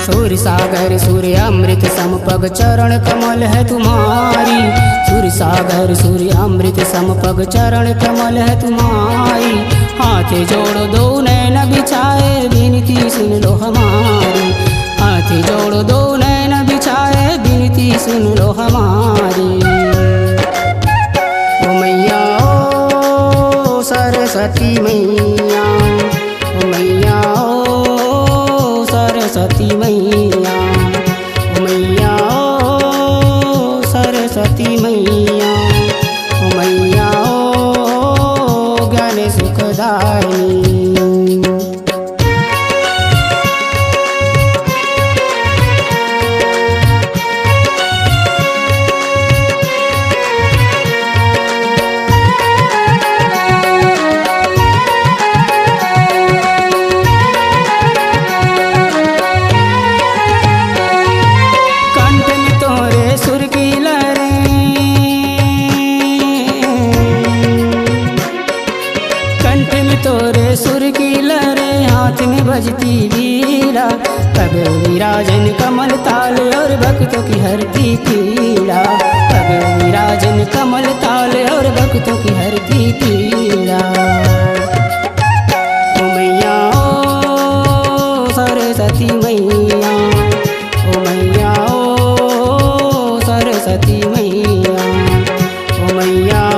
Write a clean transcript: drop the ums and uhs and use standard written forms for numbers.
सूर्य सागर सूर्य अमृत सम पग चरण कमल है तुम्हारी। सूर्य सागर सूर्य अमृत सम पग चरण कमल है तुम्हारी। हाथ जोड़ दो नैन बिछाए विनती सुन लो हमारी। हाथ जोड़ दो नैन बिछाए विनती सुन लो हमारी। ओ मैया ओ सरस्वती मैया, ओ मैया ओ सरस्वती मैया, ओ मैया ओ सरस्वती मैया, ओ मैया ओ ज्ञान सुखदायिनी। तोरे सुर की लहरें हाथ में बजती वीणा। पग विराजन कमल ताल और भक्तों की हरती पीड़ा। पग विराजन कमल ताल और भक्तों की हरती पीड़ा। ओ मैया ओ सरस्वती मैया, ओ मैया ओ सरस्वती मैया, ओ मैया